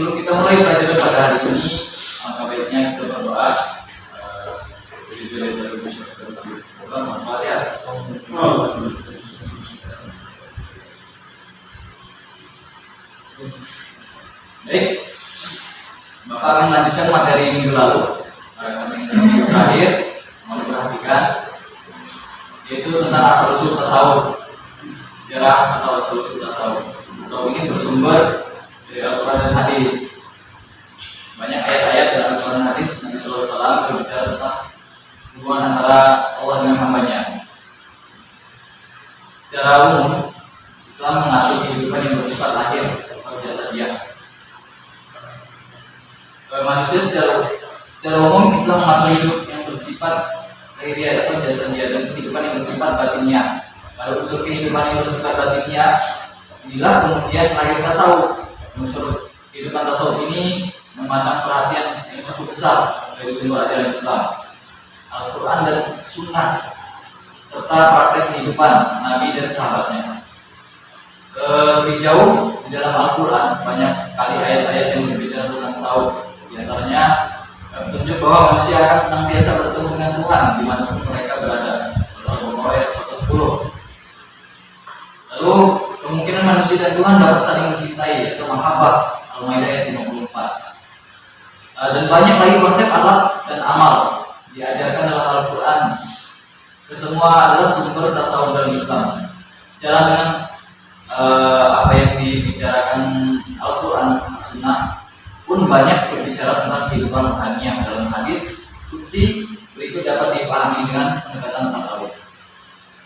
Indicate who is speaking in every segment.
Speaker 1: sebelum kita mulai pelajaran pada hari ini, maka baiknya kita berdoa. Baik, Bapak akan melanjutkan materi minggu lalu. Minggu terakhir mau diperhatikan, yaitu tentang asal-usul tasawuf, sejarah atau asal-usul tasawuf. Tasawuf ini bersumber dari Al-Quran dan hadis. Banyak ayat-ayat dalam Al-Quran dan hadis Nabi Sallallahu Alaihi Wasallam berbicara tentang hubungan antara Allah dengan hambanya. Secara umum, Islam mengatur kehidupan yang bersifat lahir atau jasadiah. Manusia secara umum Islam mengatur hidup yang bersifat lahiriah atau jasadiah dan kehidupan yang bersifat batiniah. Pada unsur kehidupan yang bersifat batiniah, inilah kemudian lahir tasawuf. Unsur kehidupan tasawuf ini memandang perhatian yang cukup besar dari sumber ajaran Islam, Al-Quran dan Sunnah, serta praktek kehidupan Nabi dan sahabatnya. Lebih jauh di dalam Al-Quran banyak sekali ayat-ayat yang berbicara tentang tasawuf. Di antaranya petunjuk bahwa manusia akan senantiasa bertemu dengan Tuhan dimanapun mereka berada. Al-Baqarah ayat 110. Lalu kemungkinan manusia dan Tuhan dapat saling mencintai atau mahabbah, Al-Maidah ayat 54. Dan banyak lagi konsep akhlak dan amal diajarkan dalam Al-Quran. Kesemua adalah sumber tasawuf dalam Islam. Sejalan dengan apa yang dibicarakan Al-Quran, Sunnah pun banyak berbicara tentang kehidupan rohaniah. Dalam hadis qudsi berikut dapat dipahami dengan pendekatan tasawuf.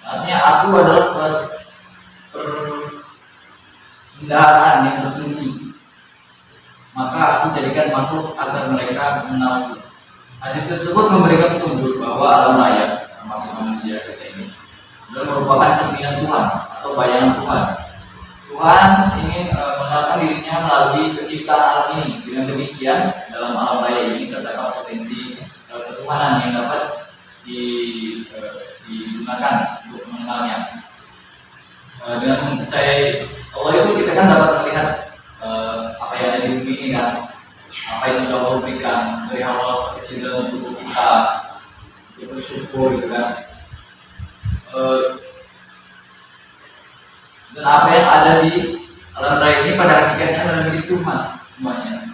Speaker 1: Artinya aku adalah perbendaharaan yang tersembunyi, maka aku jadikan makhluk agar mereka mengenalku. Hadis tersebut memberikan petunjuk bahwa alam raya, termasuk manusia kita ini, merupakan cerminan Tuhan atau bayangan Tuhan. Tuhan ingin mengenalkan dirinya melalui penciptaan alam ini. Dengan demikian, dalam alam raya ini terdapat potensi ketuhanan yang dapat digunakan untuk mengenalnya. Dengan mempercayai Allah itu, kita kan dapat melihat apa yang ada di bumi ini kan, apa yang sudah Allah berikan dari awal kecil dalam tubuh kita, itu bersyukur gitu kan. Dan apa yang ada di alam raya ini pada hakikatnya adalah milik Tuhan semuanya.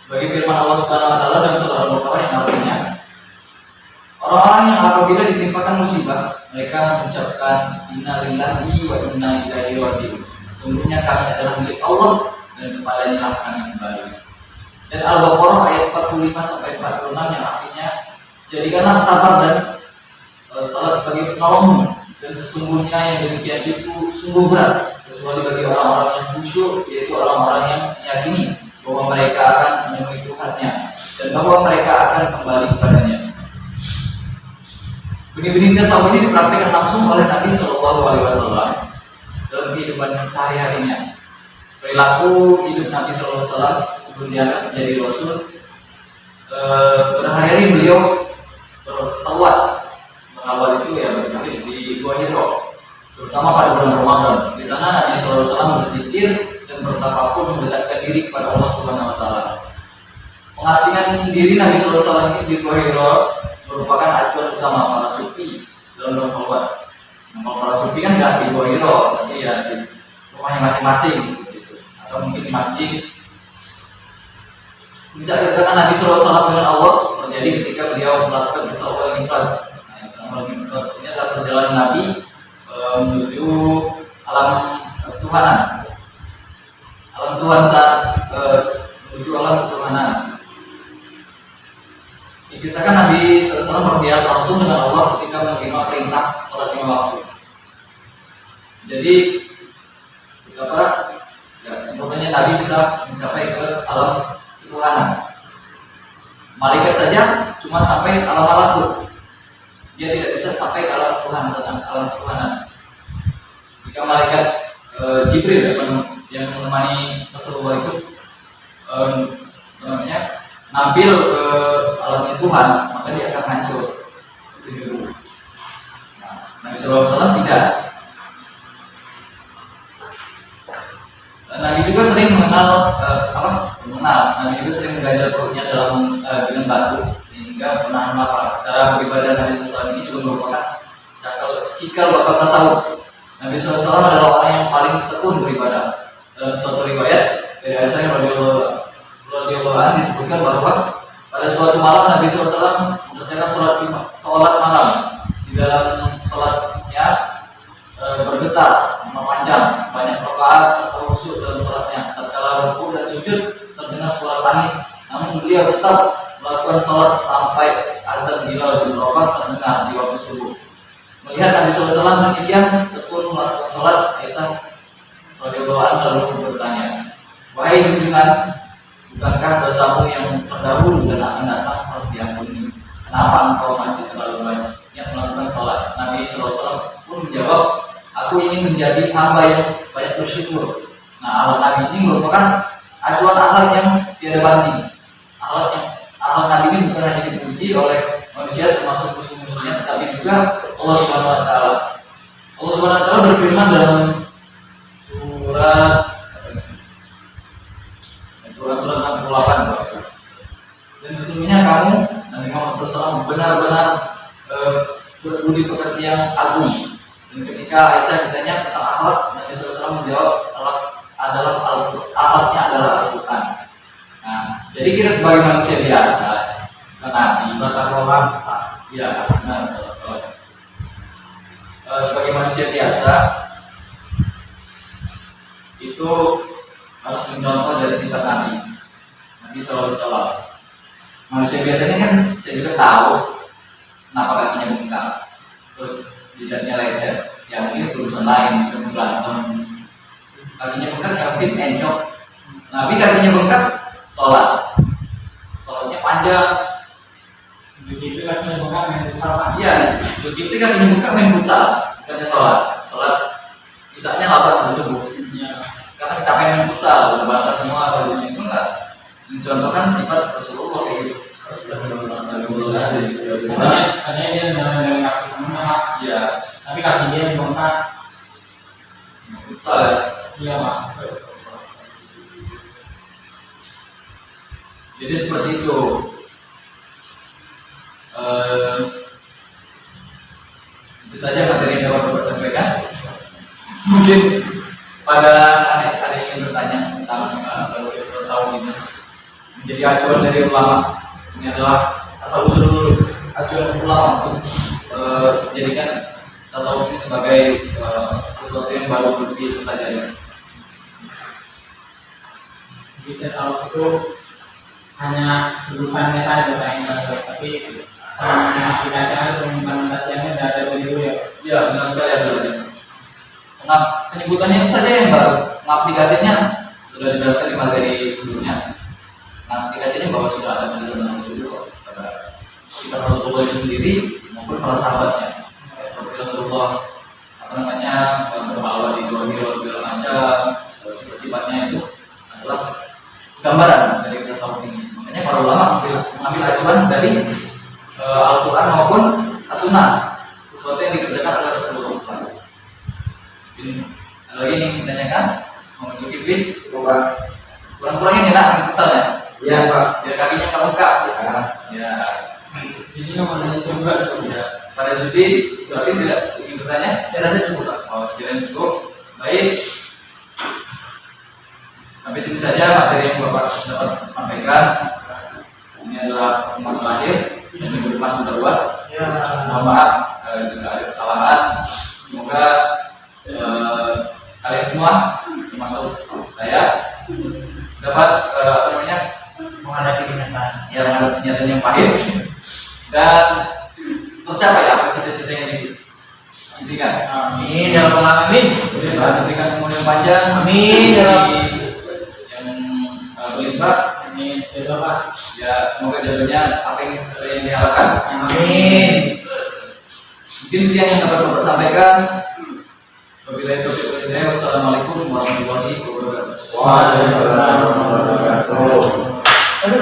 Speaker 1: Bagi firman Allah Subhanahu Wa Taala dalam surah Al-Baqarah yang artinya, orang-orang yang apabila ditimpakan musibah, mereka mengucapkan inna lillahi wa inna ilaihi raji'un. Sesungguhnya kami adalah milik Allah dan kepadanya lah kami kembali. Dan Al-Baqarah ayat 45 sampai 46 yang artinya, jadikanlah sabar dan salat sebagai penolongmu, dan sesungguhnya yang demikian itu sungguh berat, kecuali bagi orang-orang yang khusyuk, yaitu orang-orang yang meyakini bahwa mereka akan menemui Tuhannya dan bahwa mereka akan kembali kepadanya. Benih-benih tasawuf ini dipraktikkan langsung oleh Nabi Shallallahu Alaihi Wasallam dalam kehidupan sehari-harinya. Perilaku hidup Nabi Shallallahu Alaihi Wasallam sebelum diangkat menjadi Rasul, berhari-hari beliau bertawat, mengawal itu ya berzikir di Gua Hiro, terutama pada bulan Ramadan. Di sana Nabi Shallallahu Alaihi Wasallam berzikir dan bertafakur mendekatkan diri kepada Allah Subhanahu Wa Taala. Pengasingan diri Nabi Shallallahu Alaihi Wasallam ini di Gua Hiro merupakan acuan utama para sufi dalam berkhulwat. Kalau para sufi kan nggak di Gua Hiro, tapi ya di rumahnya masing-masing gitu. Atau mungkin di masjid. Puncak kedekatan Nabi Sallallahu Alaihi Wasallam dengan Allah terjadi ketika beliau melakukan Isra wal Mi'raj. Isra wal Mi'raj ini adalah perjalanan Nabi menuju alam ketuhanan. Alam Tuhan saat menuju alam ketuhanan. Dikisahkan Nabi SAW berdialog langsung dengan Allah ketika menerima perintah sholat 5 waktu. Jadi betapa ya, sempurnanya Nabi bisa mencapai ke alam ketuhanan. Malaikat saja cuma sampai alam malakut, dia tidak bisa sampai ke alam Tuhan, alam ketuhanan. Jika malaikat Jibril yang menemani Rasulullah itu nampil ke alam Tuhan, maka dia akan hancur. Nabi SAW tidak. Nabi juga sering mengenal mengenal. Nabi itu sering mengganjal perutnya dengan batu sehingga menahan lapar. Cara beribadah Nabi SAW ini juga merupakan cikal bakal tasawuf. Nabi SAW adalah orang yang paling tekun beribadah. Dalam suatu riwayat dari Aisyah radhiyallahu anha disebutkan bahwa pada suatu malam Nabi SAW mengerjakan sholat malam. Di dalam sholatnya bergetar, memanjang, banyak rakaat serta khusyuk dalam sholatnya. Tatkala rukuk dan sujud terdengar suara tangis, namun beliau tetap melakukan sholat sampai azan Bilal bin Rabah terdengar di waktu subuh. Melihat Nabi SAW demikian tekun melakukan sholat, Aisyah radhiyallahu anha lalu bertanya, "Wahai junjungan, bukankah dosamu yang terdahulu dan akan datang harus diampuni? Kenapa engkau masih terlalu banyak yang melakukan sholat?" Nabi SAW pun menjawab, "Aku ingin menjadi hamba yang banyak bersyukur." Nah, akhlak Nabi ini merupakan acuan akhlak yang tiada banding. Akhlak Nabi ini bukan hanya dipuji oleh manusia termasuk musuh-musuhnya, tetapi juga Allah Subhanahu Wa Taala. Allah Subhanahu Wa Taala berfirman dalam surat 68, dan sesungguhnya kamu Nabi Muhammad SAW benar-benar berbudi pekerti yang agung. Dan ketika Aisyah ditanya tentang akhlak, Nabi SAW menjawab akhlaknya adalah Al-Quran. Nah, jadi kita sebagai manusia biasa, Nabi ya, sebagai manusia biasa itu harus mencontoh dari sifat Nabi SAW. Manusia biasanya kan saya juga tahu kenapa kakinya bengkak, terus jidatnya lecet. Yang ini urusan lain, urusan berantem. Kakinya bengkak, yang mungkin encok. Nabi kakinya bengkak, sholatnya panjang.
Speaker 2: Begitu kakinya bengkak main futsal.
Speaker 1: Iya, begitu kakinya bengkak main futsal, bukannya sholat. Kisahnya lapas sampai subuh. Karena kecapean main futsal, udah basah semua bajunya, itu enggak mencontohkan sifat Rasulullah kayak gitu.
Speaker 2: Katanya dia dengan kaki menengah,
Speaker 1: Iya,
Speaker 2: tapi kaki dia bengkak.
Speaker 1: futsal ya.
Speaker 2: Iya mas.
Speaker 1: Jadi seperti itu. Itu saja materi yang dapat Bapak sampaikan. Mungkin pada ada yang ingin bertanya tentang tasawuf ini menjadi acuan dari ulama. Ini adalah asal-usul acuan ulama untuk menjadikan tasawuf ini sebagai sesuatu yang baru untuk dipelajari.
Speaker 2: Jadi tasawuf itu hanya sebutannya saja Pak Indra, tapi aplikasinya atau implementasinya tidak ada dulu ya.
Speaker 1: Ya, benar sekali ada. Nah, penyebutannya saja yang baru. Aplikasinya sudah dijelaskan di materi sebelumnya. Nah, aplikasinya bahwa sudah ada penjelasan Rasulullah pada kitab Rasulullah itu sendiri maupun para sahabatnya. Seperti Rasulullah berhalwa di luar hero segala macam, sifatnya itu adalah gambaran dari tasawuf ini. Makanya para ulama mengambil acuan dari Al-Quran maupun As-Sunnah, sesuatu yang dikerjakan oleh Rasulullah. Ini ada lagi yang ditanyakan, mau menunjukin kurang-kurangnya enak misalnya.
Speaker 3: Iya Pak.
Speaker 1: Biar kakinya nggak bengkak. Ya.
Speaker 2: Ini namanya juga
Speaker 1: Ya. Pada Judi, berarti tidak ingin bertanya?
Speaker 2: saya rasa cukup Pak.
Speaker 1: Oh, sekiranya cukup. Baik. Sampai sini saja materi yang Bapak dapat sampaikan. Ini adalah pertemuan terakhir. Dan minggu depan sudah luas.
Speaker 2: Ya.
Speaker 1: Mohon maaf jika ada kesalahan. Semoga kalian semua, termasuk saya, dapat
Speaker 2: Menghadapi kenyataan.
Speaker 1: yang kenyataan yang pahit dan tercapai apa cita-cita yang diimpikan.
Speaker 2: Amin ya rabbal alamin.
Speaker 1: Diberikan umur yang panjang.
Speaker 2: Amin ya Rabb.
Speaker 1: Yang berlimpah.
Speaker 2: Amin ya Pak.
Speaker 1: Ya, semoga jalannya apa yang sesuai yang diharapkan.
Speaker 2: Amin.
Speaker 1: Mungkin sekian yang dapat Bapak sampaikan. Wabillahi taufiq wal hidayah. Wassalamualaikum warahmatullahi wabarakatuh.
Speaker 3: Waalaikumsalam warahmatullahi wabarakatuh.